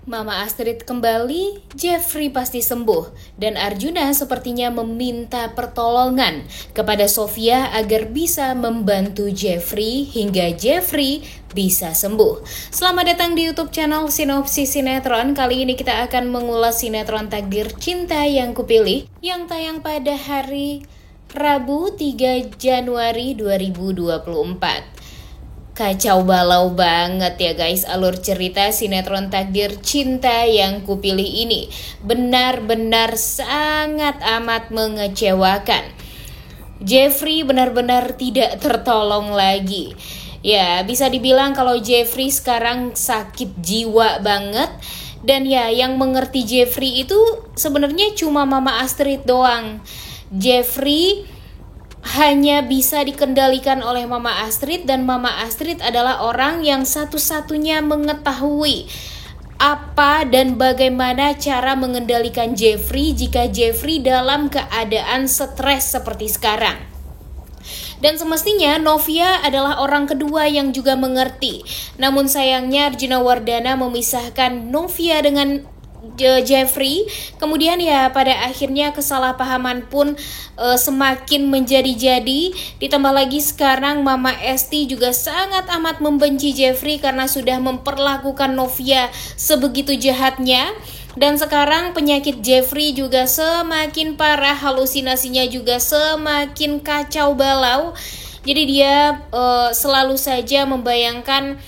Mama Astrid kembali, Jeffrey pasti sembuh, dan Arjuna sepertinya meminta pertolongan kepada Sofia agar bisa membantu Jeffrey hingga Jeffrey bisa sembuh. Selamat datang di YouTube channel Sinopsis Sinetron. Kali ini kita akan mengulas sinetron Takdir Cinta yang Kupilih yang tayang pada hari Rabu 3 Januari 2024. Kacau balau banget ya guys alur cerita sinetron Takdir Cinta yang Kupilih ini. Benar-benar sangat amat mengecewakan. Jeffrey benar-benar tidak tertolong lagi. Ya, bisa dibilang kalau Jeffrey sekarang sakit jiwa banget. Dan ya, yang mengerti Jeffrey itu sebenarnya cuma Mama Astrid doang. Jeffrey hanya bisa dikendalikan oleh Mama Astrid, dan Mama Astrid adalah orang yang satu-satunya mengetahui apa dan bagaimana cara mengendalikan Jeffrey jika Jeffrey dalam keadaan stres seperti sekarang. Dan semestinya Novia adalah orang kedua yang juga mengerti. Namun sayangnya Arjuna Wardana memisahkan Novia dengan Jeffrey. Kemudian ya pada akhirnya kesalahpahaman pun semakin menjadi-jadi. Ditambah lagi sekarang Mama Esti juga sangat amat membenci Jeffrey karena sudah memperlakukan Novia sebegitu jahatnya. Dan sekarang penyakit Jeffrey juga semakin parah, halusinasinya juga semakin kacau balau. Jadi dia selalu saja membayangkan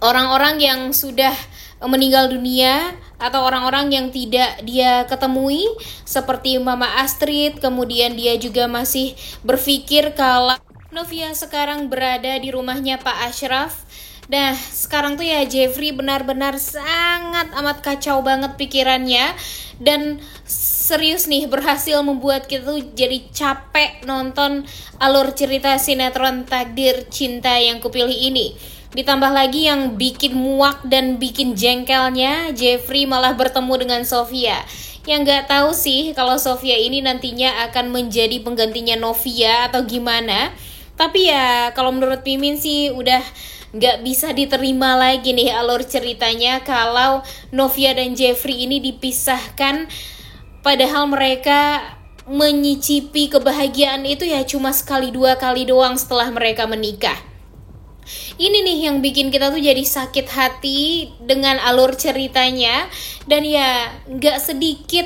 orang-orang yang sudah meninggal dunia atau orang-orang yang tidak dia ketemui seperti Mama Astrid. Kemudian dia juga masih berpikir kalau Novia sekarang berada di rumahnya Pak Ashraf. Nah sekarang tuh ya Jeffrey benar-benar sangat amat kacau banget pikirannya. Dan serius nih berhasil membuat kita tuh jadi capek nonton alur cerita sinetron Takdir Cinta yang Kupilih ini. Ditambah lagi yang bikin muak dan bikin jengkelnya, Jeffrey malah bertemu dengan Sofia. Yang gak tahu sih kalau Sofia ini nantinya akan menjadi penggantinya Novia atau gimana. Tapi ya kalau menurut Mimin sih udah gak bisa diterima lagi nih alur ceritanya kalau Novia dan Jeffrey ini dipisahkan. Padahal mereka menyicipi kebahagiaan itu ya cuma sekali dua kali doang setelah mereka menikah. Ini nih yang bikin kita tuh jadi sakit hati dengan alur ceritanya. Dan ya gak sedikit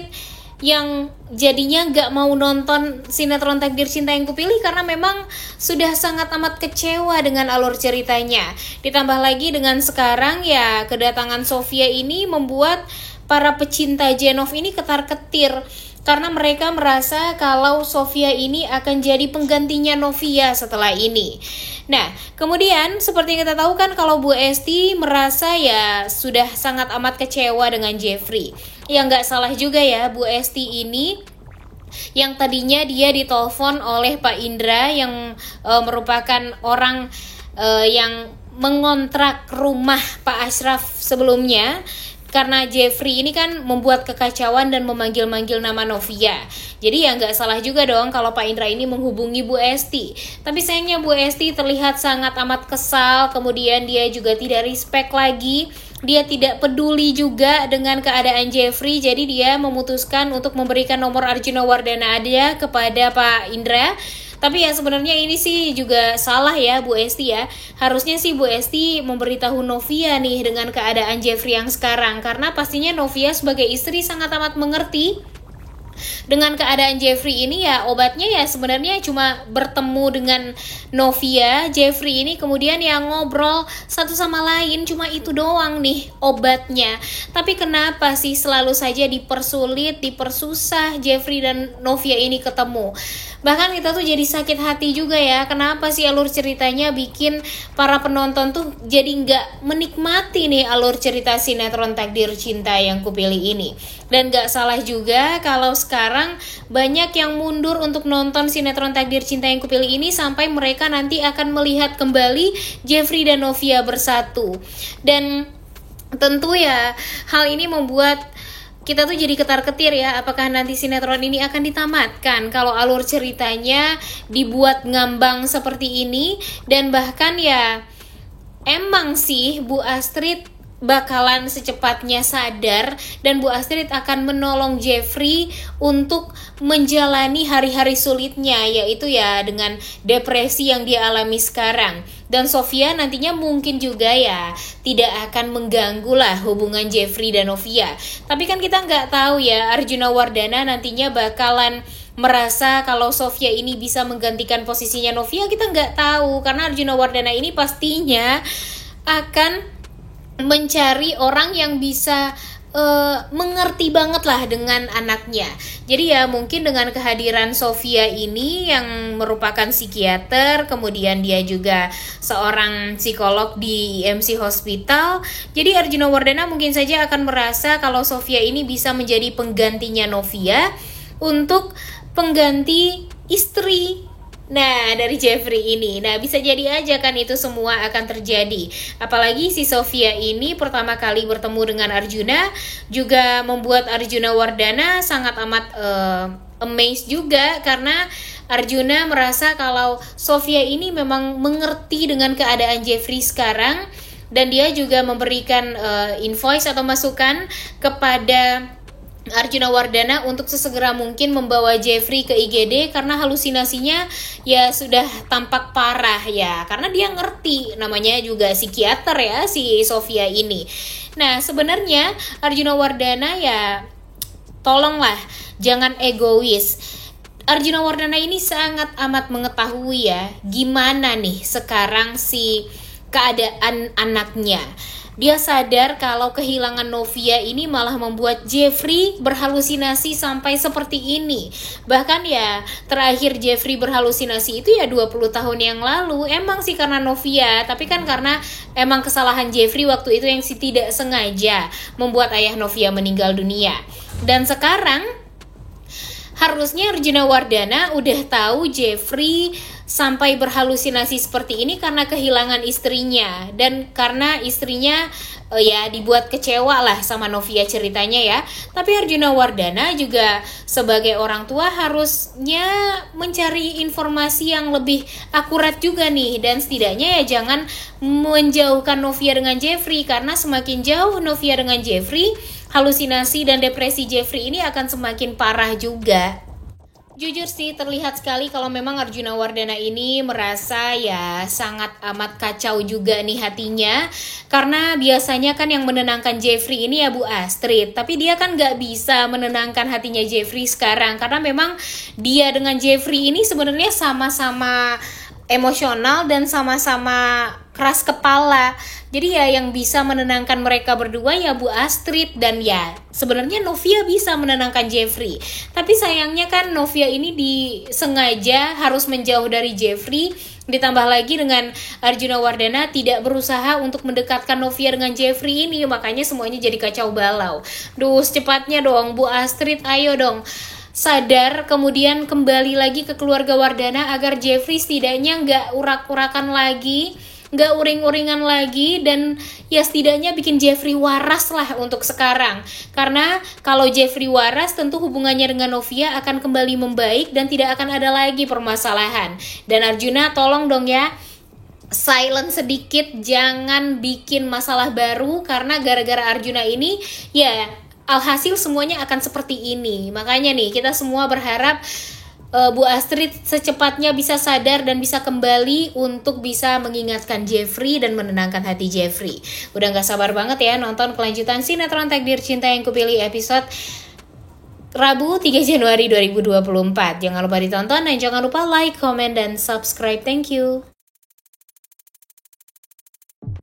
yang jadinya gak mau nonton sinetron Takdir Cinta yang Kupilih karena memang sudah sangat amat kecewa dengan alur ceritanya. Ditambah lagi dengan sekarang ya kedatangan Sofia ini membuat para pecinta Jenov ini ketar-ketir. Karena mereka merasa kalau Sofia ini akan jadi penggantinya Novia setelah ini. Nah, kemudian seperti yang kita tahu kan kalau Bu Esti merasa ya sudah sangat amat kecewa dengan Jeffrey. Ya nggak salah juga ya Bu Esti ini yang tadinya dia ditelepon oleh Pak Indra yang merupakan orang yang mengontrak rumah Pak Ashraf sebelumnya. Karena Jeffrey ini kan membuat kekacauan dan memanggil-manggil nama Novia. Jadi ya nggak salah juga dong kalau Pak Indra ini menghubungi Bu Esti. Tapi sayangnya Bu Esti terlihat sangat amat kesal. Kemudian dia juga tidak respect lagi. Dia tidak peduli juga dengan keadaan Jeffrey. Jadi dia memutuskan untuk memberikan nomor Arjuna Wardana aja kepada Pak Indra. Tapi ya sebenarnya ini sih juga salah ya Bu Esti ya. Harusnya sih Bu Esti memberitahu Novia nih dengan keadaan Jeffrey yang sekarang. Karena pastinya Novia sebagai istri sangat amat mengerti dengan keadaan Jeffrey ini. Ya obatnya ya sebenarnya cuma bertemu dengan Novia. Jeffrey ini kemudian yang ngobrol satu sama lain, cuma itu doang nih obatnya. Tapi kenapa sih selalu saja dipersulit, dipersusah Jeffrey dan Novia ini ketemu. Bahkan kita tuh jadi sakit hati juga ya. Kenapa sih alur ceritanya bikin para penonton tuh jadi nggak menikmati nih alur cerita sinetron Takdir Cinta yang Kupilih ini. Dan nggak salah juga kalau sekarang banyak yang mundur untuk nonton sinetron Takdir Cinta yang Kupilih ini sampai mereka nanti akan melihat kembali Jeffrey dan Novia bersatu. Dan tentu ya hal ini membuat kita tuh jadi ketar-ketir ya, apakah nanti sinetron ini akan ditamatkan kalau alur ceritanya dibuat ngambang seperti ini. Dan bahkan ya emang sih Bu Astrid bakalan secepatnya sadar dan Bu Astrid akan menolong Jeffrey untuk menjalani hari-hari sulitnya, yaitu ya dengan depresi yang dia alami sekarang. Dan Sofia nantinya mungkin juga ya tidak akan mengganggu lah hubungan Jeffrey dan Novia. Tapi kan kita nggak tahu ya, Arjuna Wardana nantinya bakalan merasa kalau Sofia ini bisa menggantikan posisinya Novia, kita nggak tahu. Karena Arjuna Wardana ini pastinya akan mencari orang yang bisa mengerti banget lah dengan anaknya. Jadi ya mungkin dengan kehadiran Sofia ini yang merupakan psikiater, kemudian dia juga seorang psikolog di IMC Hospital. Jadi Arjuna Wardana mungkin saja akan merasa kalau Sofia ini bisa menjadi penggantinya Novia untuk pengganti istri dari Jeffrey ini. Nah, bisa jadi aja kan itu semua akan terjadi. Apalagi si Sofia ini pertama kali bertemu dengan Arjuna juga membuat Arjuna Wardana sangat amat amazed juga, karena Arjuna merasa kalau Sofia ini memang mengerti dengan keadaan Jeffrey sekarang, dan dia juga memberikan invoice atau masukan kepada Arjuna Wardana untuk sesegera mungkin membawa Jeffrey ke IGD karena halusinasinya ya sudah tampak parah ya, karena dia ngerti, namanya juga psikiater ya si Sofia ini. Nah, sebenarnya Arjuna Wardana ya tolonglah jangan egois. Arjuna Wardana ini sangat amat mengetahui ya gimana nih sekarang si keadaan anaknya. Dia sadar kalau kehilangan Novia ini malah membuat Jeffrey berhalusinasi sampai seperti ini. Bahkan ya terakhir Jeffrey berhalusinasi itu ya 20 tahun yang lalu. Emang sih karena Novia, tapi kan karena emang kesalahan Jeffrey waktu itu yang tidak sengaja membuat ayah Novia meninggal dunia. Dan sekarang harusnya Arjuna Wardana udah tahu Jeffrey sampai berhalusinasi seperti ini karena kehilangan istrinya, dan karena istrinya ya dibuat kecewa lah sama Novia ceritanya ya. Tapi Arjuna Wardana juga sebagai orang tua harusnya mencari informasi yang lebih akurat juga nih, dan setidaknya ya jangan menjauhkan Novia dengan Jeffrey, karena semakin jauh Novia dengan Jeffrey, halusinasi dan depresi Jeffrey ini akan semakin parah juga. Jujur sih terlihat sekali kalau memang Arjuna Wardana ini merasa ya sangat amat kacau juga nih hatinya. Karena biasanya kan yang menenangkan Jeffrey ini ya Bu Astrid, tapi dia kan gak bisa menenangkan hatinya Jeffrey sekarang, karena memang dia dengan Jeffrey ini sebenarnya sama-sama emosional dan sama-sama keras kepala. Jadi ya yang bisa menenangkan mereka berdua ya Bu Astrid, dan ya sebenarnya Novia bisa menenangkan Jeffrey. Tapi sayangnya kan Novia ini disengaja harus menjauh dari Jeffrey. Ditambah lagi dengan Arjuna Wardana tidak berusaha untuk mendekatkan Novia dengan Jeffrey ini, makanya semuanya jadi kacau balau. Duh, secepatnya dong Bu Astrid, ayo dong sadar, kemudian kembali lagi ke keluarga Wardana agar Jeffrey setidaknya nggak urak-urakan lagi, nggak uring-uringan lagi, dan ya setidaknya bikin Jeffrey waras lah untuk sekarang. Karena kalau Jeffrey waras tentu hubungannya dengan Novia akan kembali membaik dan tidak akan ada lagi permasalahan. Dan Arjuna tolong dong ya silent sedikit, jangan bikin masalah baru, karena gara-gara Arjuna ini ya alhasil semuanya akan seperti ini. Makanya nih kita semua berharap Bu Astrid secepatnya bisa sadar dan bisa kembali untuk bisa mengingatkan Jeffrey dan menenangkan hati Jeffrey. Udah gak sabar banget ya nonton kelanjutan sinetron Takdir Cinta Yang Kupilih episode Rabu 3 Januari 2024. Jangan lupa ditonton dan jangan lupa like, comment, dan subscribe. Thank you.